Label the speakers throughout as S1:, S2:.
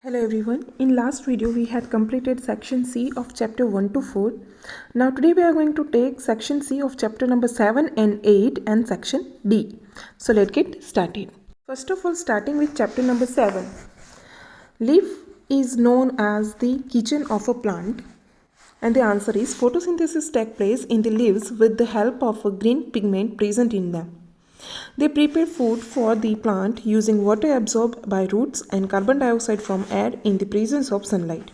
S1: Hello everyone. In last video we had completed section C of chapter 1 to 4. Now today we are going to take section C of chapter number 7 and 8 and section D. So let's get started. First of all, starting with chapter number 7. Leaf is known as the kitchen of a plant, and the answer is photosynthesis takes place in the leaves with the help of a green pigment present in them. They prepare food for the plant using water absorbed by roots and carbon dioxide from air in the presence of sunlight.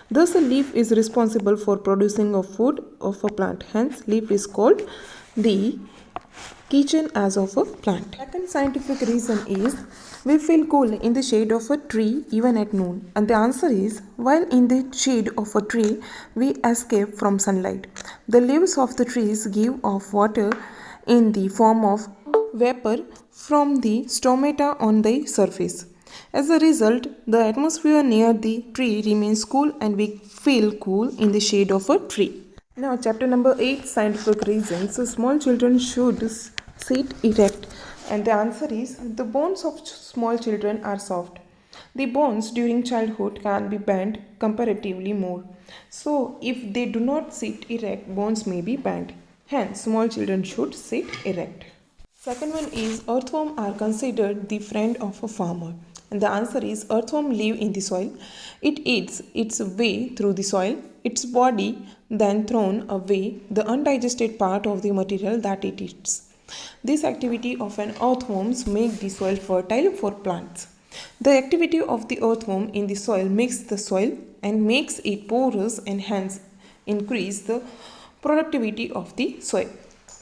S1: Thus, a leaf is responsible for producing of food of a plant. Hence, leaf is called the kitchen as of a plant. Second scientific reason is we feel cool in the shade of a tree even at noon. And the answer is while in the shade of a tree, we escape from sunlight. The leaves of the trees give off water in the form of vapor from the stomata on the surface. As a result, the atmosphere near the tree remains cool and we feel cool in the shade of a tree. Now, chapter number 8, scientific reasons. So, small children should sit erect, and the answer is the bones of small children are soft. The bones during childhood can be bent comparatively more. So, if they do not sit erect, bones may be bent. Hence, small children should sit erect. Second one is earthworm are considered the friend of a farmer. And the answer is earthworm live in the soil. It eats its way through the soil. Its body then thrown away the undigested part of the material that it eats. This activity of an earthworm makes the soil fertile for plants. The activity of the earthworm in the soil makes the soil and makes it porous and hence increase the productivity of the soil.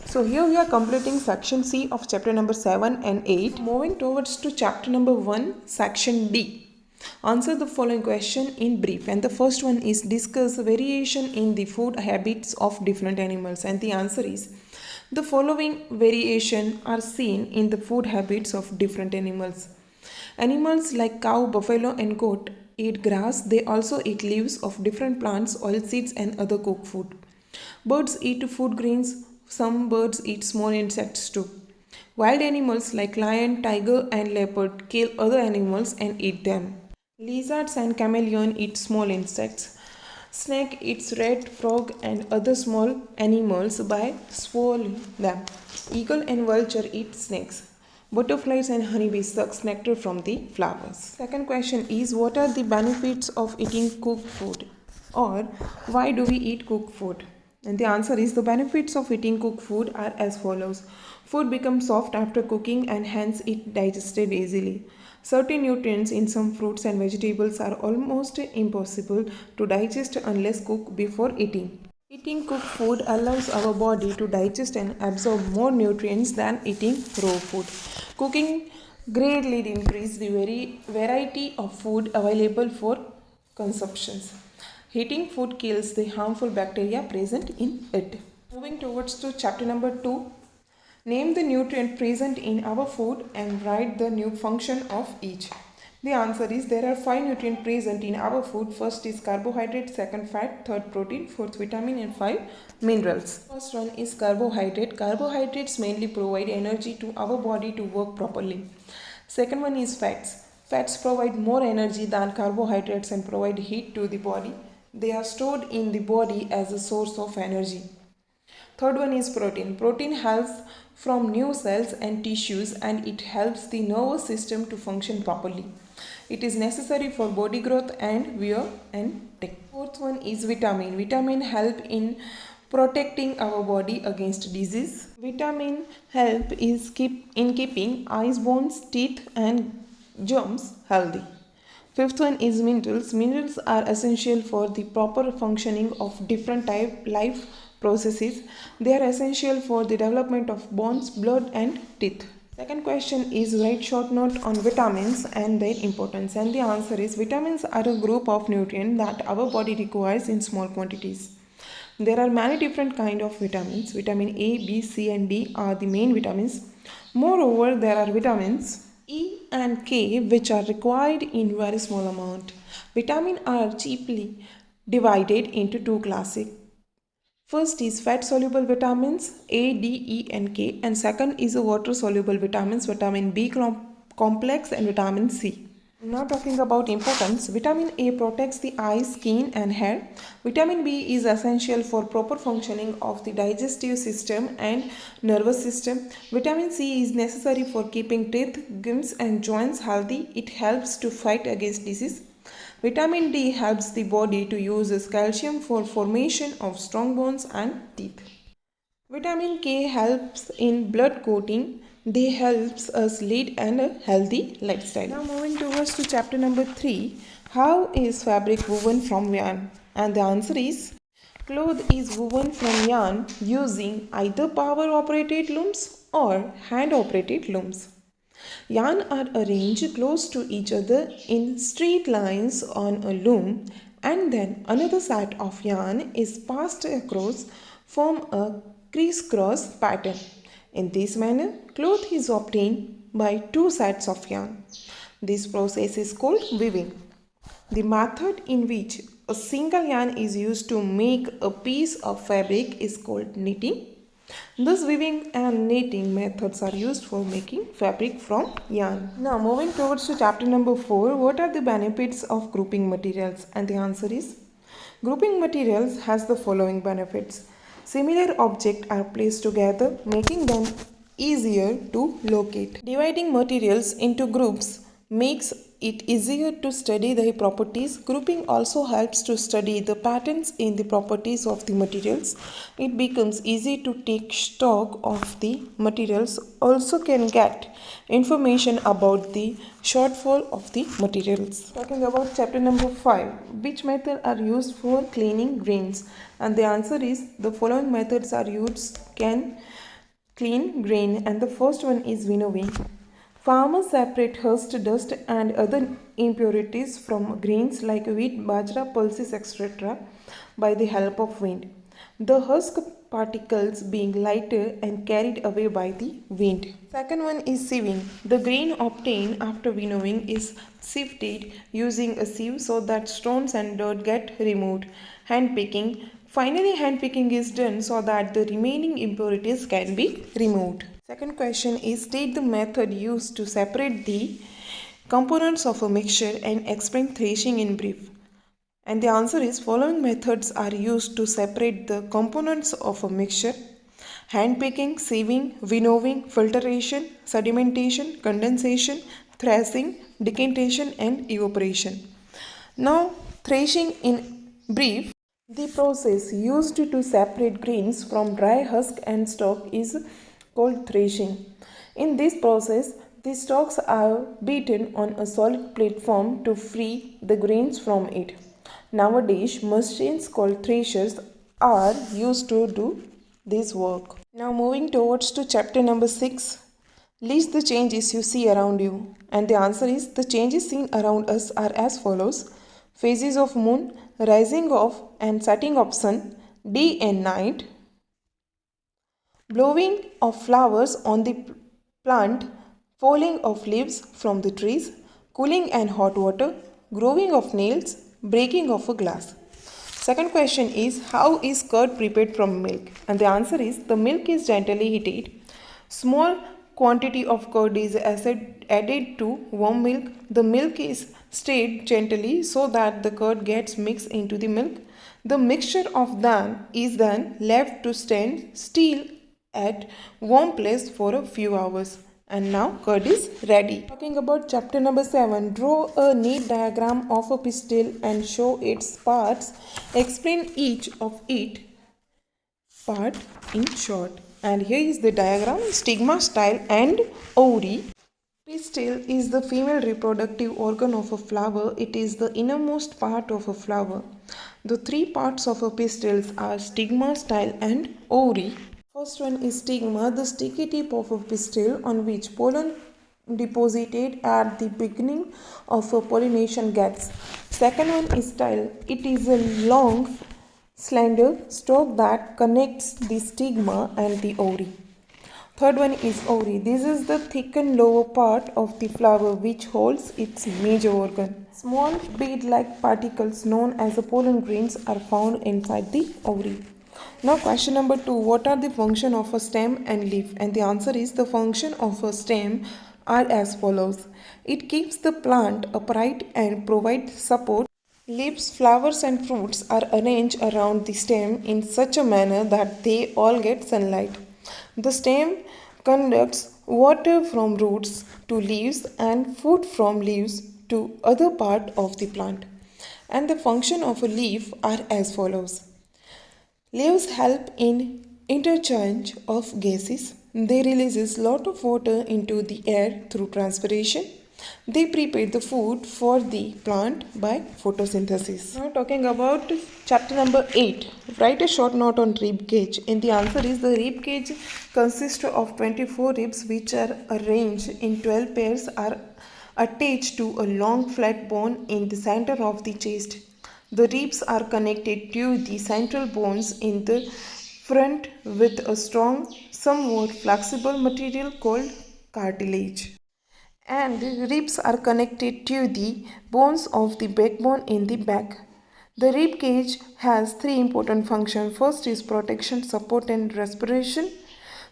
S1: So here we are completing section C of chapter number 7 and 8. Moving towards to chapter number 1, section D. Answer the following question in brief. And the first one is discuss variation in the food habits of different animals. And the answer is the following variation are seen in the food habits of different animals. Animals like cow, buffalo and goat eat grass. They also eat leaves of different plants, oilseeds and other cooked food. Birds eat food grains. Some birds eat small insects too. Wild animals like lion, tiger and leopard kill other animals and eat them. Lizards and chameleon eat small insects. Snake eats rat, frog and other small animals by swallowing them. Eagle and vulture eat snakes. Butterflies and honeybees suck nectar from the flowers. Second question is what are the benefits of eating cooked food? Or why do we eat cooked food? And the answer is the benefits of eating cooked food are as follows. Food becomes soft after cooking and hence it digested easily. Certain nutrients in some fruits and vegetables are almost impossible to digest unless cooked before eating. Eating cooked food allows our body to digest and absorb more nutrients than eating raw food. Cooking greatly increases the variety of food available for consumptions. Heating food kills the harmful bacteria present in it. Moving towards to chapter number 2. Name the nutrient present in our food and write the new function of each. The answer is there are 5 nutrients present in our food. First is carbohydrate, second fat, third protein, fourth vitamin and 5 minerals. First one is carbohydrate. Carbohydrates mainly provide energy to our body to work properly. Second one is fats. Fats provide more energy than carbohydrates and provide heat to the body. They are stored in the body as a source of energy. Third one is protein. Protein helps from new cells and tissues and it helps the nervous system to function properly. It is necessary for body growth and wear and tear. Fourth one is vitamin. Vitamin help in protecting our body against disease. Vitamin help is keeping eyes, bones, teeth and germs healthy. Fifth one is minerals. Minerals are essential for the proper functioning of different life processes. They are essential for the development of bones, blood and teeth. Second question is write short note on vitamins and their importance. And the answer is vitamins are a group of nutrients that our body requires in small quantities. There are many different kinds of vitamins. Vitamin A, B, C and D are the main vitamins. Moreover, there are vitamins E and K which are required in very small amount. Vitamins are chiefly divided into 2 classes. First is fat soluble vitamins A, D, E and K, and second is water soluble vitamins, vitamin B complex and vitamin C. Now talking about importance, vitamin A protects the eyes, skin and hair. Vitamin B is essential for proper functioning of the digestive system and nervous system. Vitamin C is necessary for keeping teeth, gums and joints healthy. It helps to fight against disease. Vitamin D helps the body to use calcium for formation of strong bones and teeth. Vitamin K helps in blood coating. They helps us lead a healthy lifestyle. Now moving towards to chapter number 3. How is fabric woven from yarn? And the answer is cloth is woven from yarn using either power operated looms or hand operated looms. Yarn are arranged close to each other in straight lines on a loom, and then another set of yarn is passed across form a crisscross pattern. In this manner, cloth is obtained by two sets of yarn. This process is called weaving. The method in which a single yarn is used to make a piece of fabric is called knitting. Thus, weaving and knitting methods are used for making fabric from yarn. Now, moving towards to chapter number 4, what are the benefits of grouping materials? And the answer is, grouping materials has the following benefits. Similar objects are placed together, making them easier to locate. Dividing materials into groups makes it easier to study their properties. Grouping also helps to study the patterns in the properties of the materials. It becomes easy to take stock of the materials. Also can get information about the shortfall of the materials. Talking about chapter number 5, which methods are used for cleaning grains? And the answer is the following methods are used can clean grain, and the first one is winnowing. Farmers separate husk dust and other impurities from grains like wheat, bajra, pulses, etc. by the help of wind. The husk particles being lighter and carried away by the wind. Second one is sieving. The grain obtained after winnowing is sifted using a sieve so that stones and dirt get removed. Hand picking. Finally, hand picking is done so that the remaining impurities can be removed. Second question is, state the method used to separate the components of a mixture and explain threshing in brief. And the answer is, following methods are used to separate the components of a mixture: hand picking, sieving, winnowing, filtration, sedimentation, condensation, threshing, decantation and evaporation. Now, threshing in brief. The process used to separate grains from dry husk and stalk is called threshing. In this process, the stalks are beaten on a solid platform to free the grains from it. Nowadays, machines called threshers are used to do this work. Now moving towards to chapter number 6. List the changes you see around you. And the answer is, the changes seen around us are as follows: phases of moon, rising of and setting of sun, day and night, blowing of flowers on the plant, falling of leaves from the trees, cooling and hot water, growing of nails, breaking of a glass. Second question is, how is curd prepared from milk? And the answer is, the milk is gently heated. Small quantity of curd is added to warm milk. The milk is stirred gently so that the curd gets mixed into the milk. The mixture of them is then left to stand still at warm place for a few hours. And now curd is ready. Talking about chapter number 7, draw a neat diagram of a pistil and show its parts. Explain each of it part in short. And here is the diagram: stigma, style and ovary. Pistil is the female reproductive organ of a flower. It is the innermost part of a flower. The three parts of a pistil are stigma, style and ovary. First one is stigma, the sticky tip of a pistil on which pollen deposited at the beginning of a pollination gets. Second one is style. It is a long, slender stalk that connects the stigma and the ovary. Third one is ovary. This is the thickened lower part of the flower which holds its major organ. Small bead-like particles known as the pollen grains are found inside the ovary. Now question number 2, what are the function of a stem and leaf? And the answer is, the function of a stem are as follows. It keeps the plant upright and provides support. Leaves, flowers, and fruits are arranged around the stem in such a manner that they all get sunlight. The stem conducts water from roots to leaves and food from leaves to other part of the plant. And the function of a leaf are as follows. Leaves help in interchange of gases. They releases lot of water into the air through transpiration. They prepare the food for the plant by photosynthesis. Now talking about chapter number 8. Write a short note on rib cage. And the answer is the rib cage consists of 24 ribs which are arranged in 12 pairs are attached to a long flat bone in the center of the chest. The ribs are connected to the central bones in the front with a strong, somewhat flexible material called cartilage. And the ribs are connected to the bones of the backbone in the back. The rib cage has three important functions. First is protection, support, and respiration.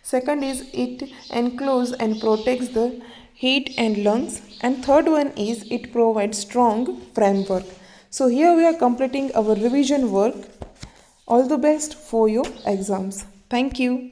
S1: Second is it encloses and protects the heat and lungs. And third one is it provides strong framework. So here we are completing our revision work. All the best for your exams. Thank you.